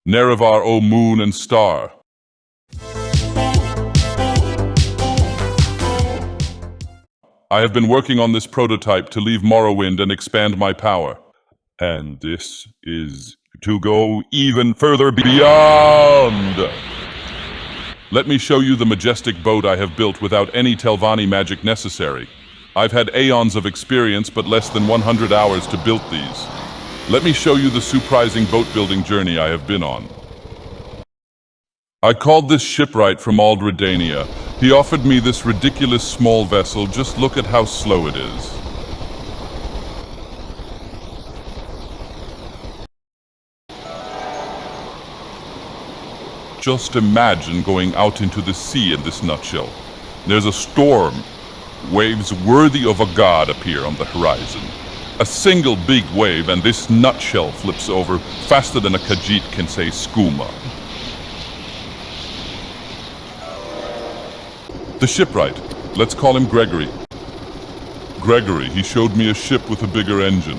Nerevar, O moon and star. I have been working on this prototype to leave Morrowind and expand my power. And this is to go even further beyond. Let me show you the majestic boat I have built without any Telvanni magic necessary. I've had aeons of experience but less than 100 hours to build these. Let me show you the surprising boat-building journey I have been on. I called this Shipwright from Aldredania. He offered me this ridiculous small vessel. Just look at how slow it is. Just imagine going out into the sea in this nutshell. There's a storm. Waves worthy of a god appear on the horizon. A single big wave and this nutshell flips over faster than a Khajiit can say skooma. The Shipwright. Let's call him Gregory. Gregory, he showed me a ship with a bigger engine.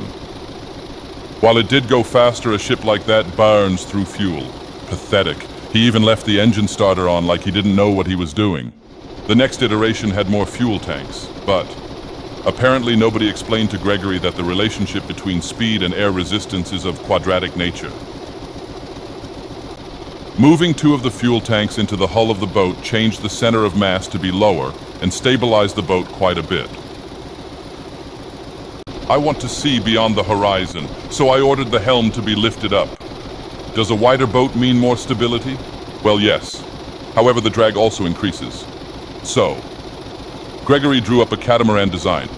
While it did go faster, a ship like that burns through fuel. Pathetic. He even left the engine starter on like he didn't know what he was doing. The next iteration had more fuel tanks, but apparently nobody explained to Gregory that the relationship between speed and air resistance is of quadratic nature. Moving 2 of the fuel tanks into the hull of the boat changed the center of mass to be lower and stabilized the boat quite a bit. I want to see beyond the horizon, so I ordered the helm to be lifted up. Does a wider boat mean more stability? Well, yes. However, the drag also increases. So, Gregory drew up a catamaran design.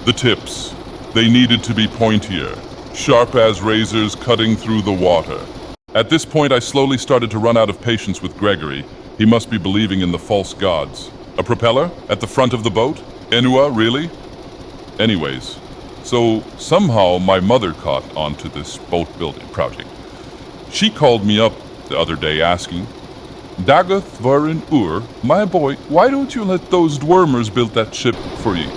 The tips. They needed to be pointier, sharp as razors cutting through the water. At this point, I slowly started to run out of patience with Gregory. He must be believing in the false gods. A propeller? At the front of the boat? Enua, really? Anyways, so somehow my mother caught on to this boat-building project. She called me up the other day asking, Dagoth Varin Ur, my boy, why don't you let those Dwermers build that ship for you?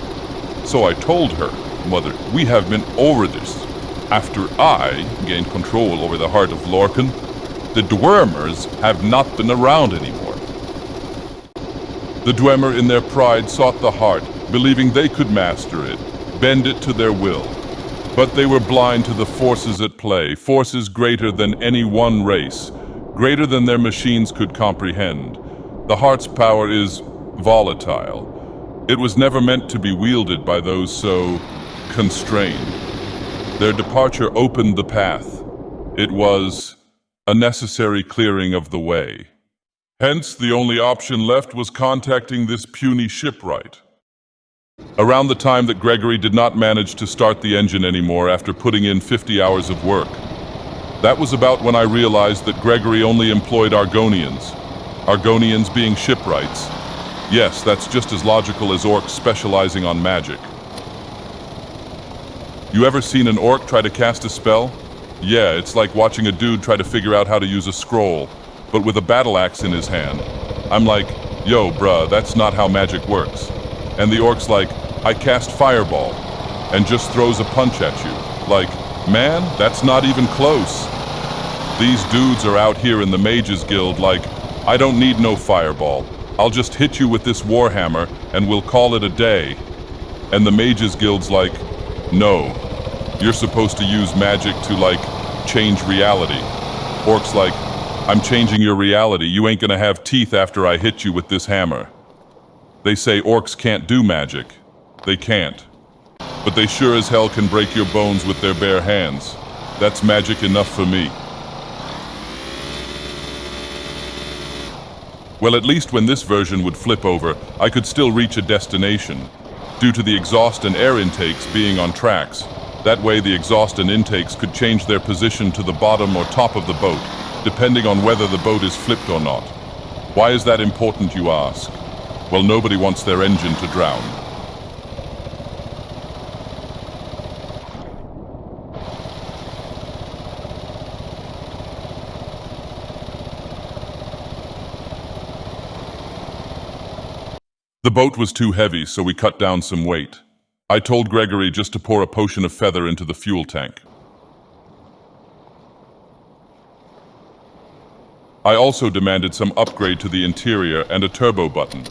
So I told her, Mother, we have been over this. After I gained control over the heart of Lorcan, the Dwermers have not been around anymore. The Dwemer in their pride sought the heart, believing they could master it, bend it to their will. But they were blind to the forces at play, forces greater than any one race, greater than their machines could comprehend. The heart's power is volatile. It was never meant to be wielded by those so constrained. Their departure opened the path. It was a necessary clearing of the way. Hence, the only option left was contacting this puny Shipwright. Around the time that Gregory did not manage to start the engine anymore after putting in 50 hours of work. That was about when I realized that Gregory only employed Argonians. Argonians being shipwrights. Yes, that's just as logical as orcs specializing on magic. You ever seen an orc try to cast a spell? Yeah, it's like watching a dude try to figure out how to use a scroll, but with a battle axe in his hand. I'm like, yo, bruh, that's not how magic works. And the orc's like, I cast fireball, and just throws a punch at you. Like, man, that's not even close. These dudes are out here in the Mages Guild like, I don't need no fireball. I'll just hit you with this warhammer, and we'll call it a day. And the Mages Guild's like, no, you're supposed to use magic to, like, change reality. Orc's like, I'm changing your reality. You ain't gonna have teeth after I hit you with this hammer. They say orcs can't do magic. They can't. But they sure as hell can break your bones with their bare hands. That's magic enough for me. Well, at least when this version would flip over, I could still reach a destination, due to the exhaust and air intakes being on tracks. That way the exhaust and intakes could change their position to the bottom or top of the boat, depending on whether the boat is flipped or not. Why is that important, you ask? Well, nobody wants their engine to drown. The boat was too heavy, so we cut down some weight. I told Gregory just to pour a potion of feather into the fuel tank. I also demanded some upgrade to the interior and a turbo button.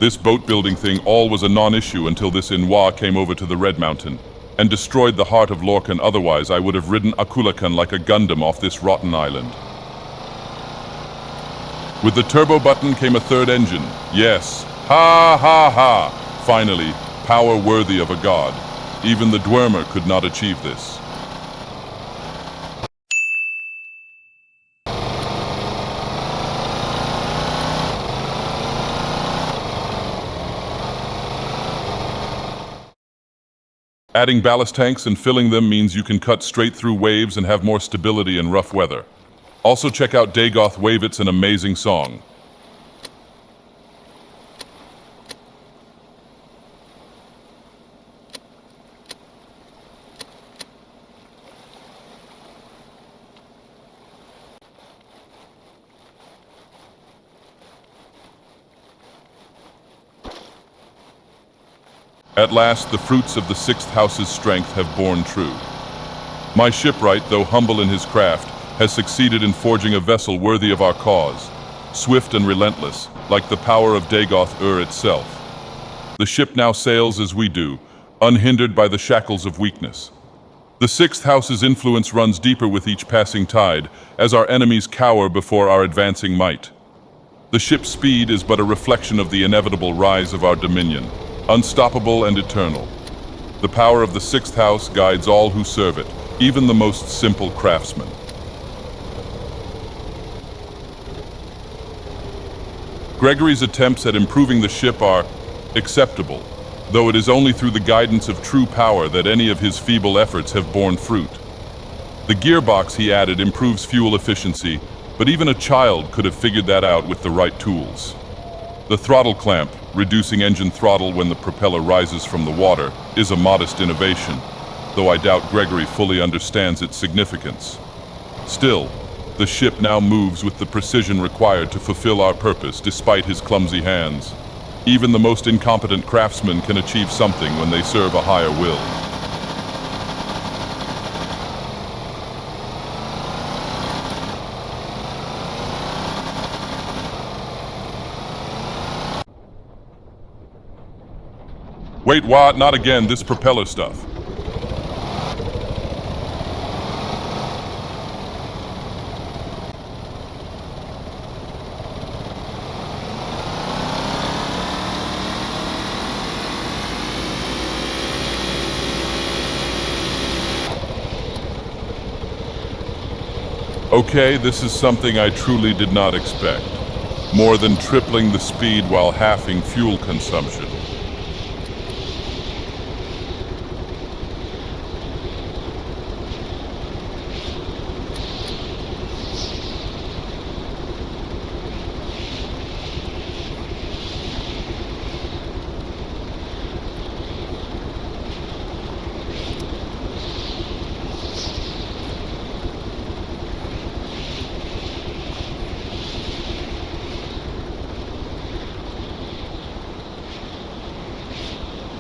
This boat-building thing all was a non-issue until this Inwa came over to the Red Mountain and destroyed the heart of Lorcan. Otherwise, I would have ridden Akulakan like a Gundam off this rotten island. With the turbo button came a third engine. Yes. Ha ha ha! Finally, power worthy of a god. Even the Dunmer could not achieve this. Adding ballast tanks and filling them means you can cut straight through waves and have more stability in rough weather. Also check out Dagoth Wave, it's an amazing song. At last, the fruits of the sixth house's strength have borne true. My shipwright, though humble in his craft, has succeeded in forging a vessel worthy of our cause, swift and relentless, like the power of Dagoth itself. The ship now sails as we do, unhindered by the shackles of weakness. The sixth house's influence runs deeper with each passing tide, as our enemies cower before our advancing might. The ship's speed is but a reflection of the inevitable rise of our dominion, unstoppable and eternal. The power of the sixth house guides all who serve it, even the most simple craftsmen. Gregory's attempts at improving the ship are acceptable, though it is only through the guidance of true power that any of his feeble efforts have borne fruit. The gearbox he added improves fuel efficiency, but even a child could have figured that out with the right tools. The throttle clamp, reducing engine throttle when the propeller rises from the water, is a modest innovation, though I doubt Gregory fully understands its significance. Still, the ship now moves with the precision required to fulfill our purpose despite his clumsy hands. Even the most incompetent craftsman can achieve something when they serve a higher will. Wait, what? Not again, this propeller stuff. Okay, this is something I truly did not expect. More than tripling the speed while halving fuel consumption.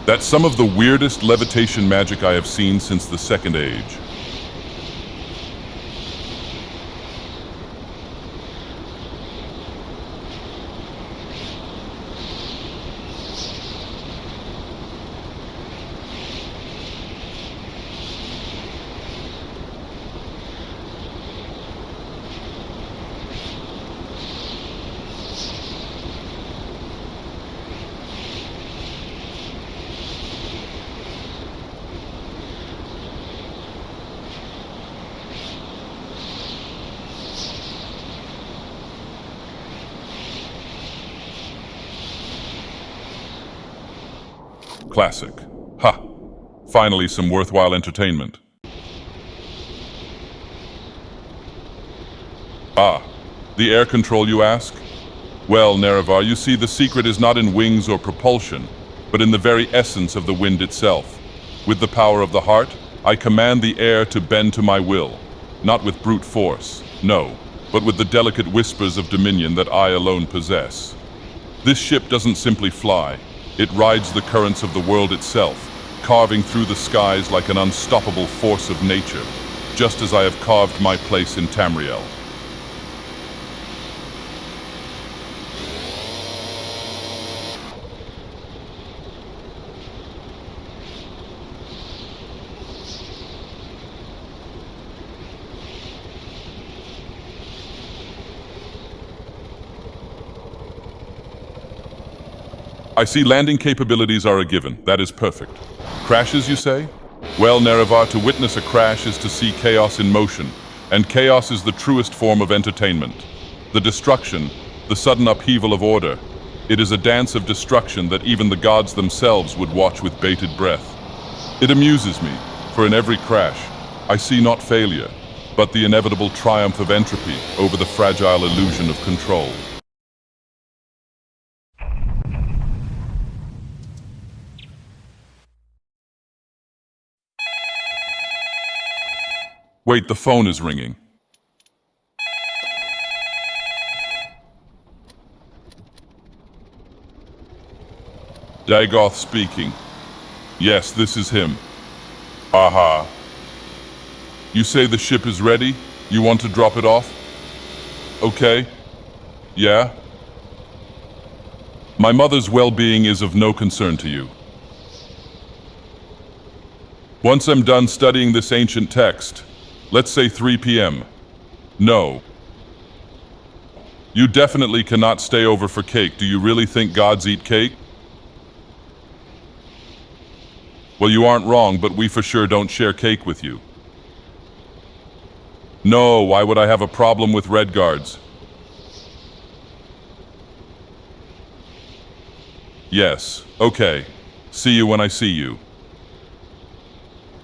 That's some of the weirdest levitation magic I have seen since the Second Age. Classic. Ha! Finally some worthwhile entertainment. Ah, the air control, you ask? Well, Nerevar, you see, the secret is not in wings or propulsion, but in the very essence of the wind itself. With the power of the heart, I command the air to bend to my will, not with brute force, no, but with the delicate whispers of dominion that I alone possess. This ship doesn't simply fly. It rides the currents of the world itself, carving through the skies like an unstoppable force of nature, just as I have carved my place in Tamriel. I see landing capabilities are a given. That is perfect. Crashes, you say? Well, Nerevar, to witness a crash is to see chaos in motion, and chaos is the truest form of entertainment. The destruction, the sudden upheaval of order. It is a dance of destruction that even the gods themselves would watch with bated breath. It amuses me, for in every crash, I see not failure, but the inevitable triumph of entropy over the fragile illusion of control. Wait, the phone is ringing. Dagoth speaking. Yes, this is him. Aha. You say the ship is ready? You want to drop it off? Okay. Yeah? My mother's well-being is of no concern to you. Once I'm done studying this ancient text, let's say 3 p.m. No. You definitely cannot stay over for cake. Do you really think gods eat cake? Well, you aren't wrong, but we for sure don't share cake with you. No, why would I have a problem with red guards? Yes, okay. See you when I see you.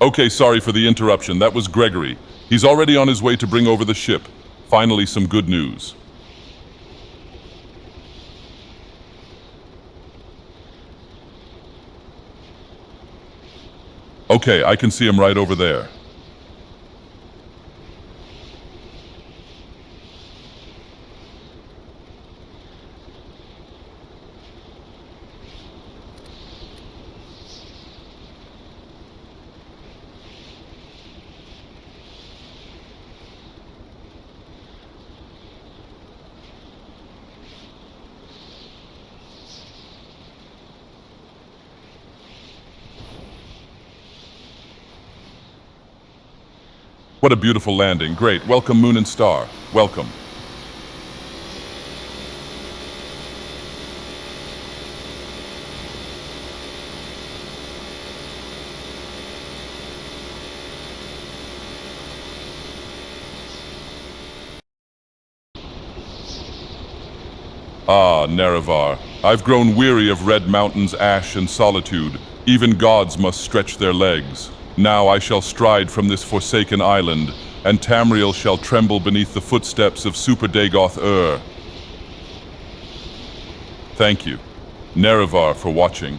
Okay, sorry for the interruption. That was Gregory. He's already on his way to bring over the ship. Finally, some good news. Okay, I can see him right over there. What a beautiful landing. Great. Welcome, Moon and Star. Welcome. Ah, Nerevar. I've grown weary of Red Mountain's ash and solitude. Even gods must stretch their legs. Now I shall stride from this forsaken island, and Tamriel shall tremble beneath the footsteps of Super Dagoth. Thank you, Nerevar, for watching.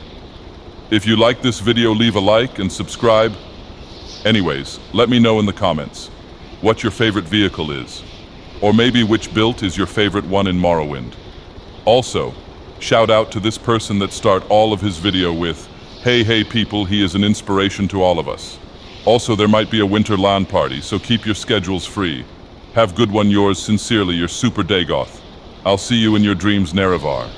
If you like this video, leave a like and subscribe. Anyways, let me know in the comments what your favorite vehicle is, or maybe which build is your favorite one in Morrowind. Also, shout out to this person that start all of his video with, Hey people, he is an inspiration to all of us. Also, there might be a winter LAN party, so keep your schedules free. Have good one. Yours sincerely, your Super Dagoth. I'll see you in your dreams, Nerevar.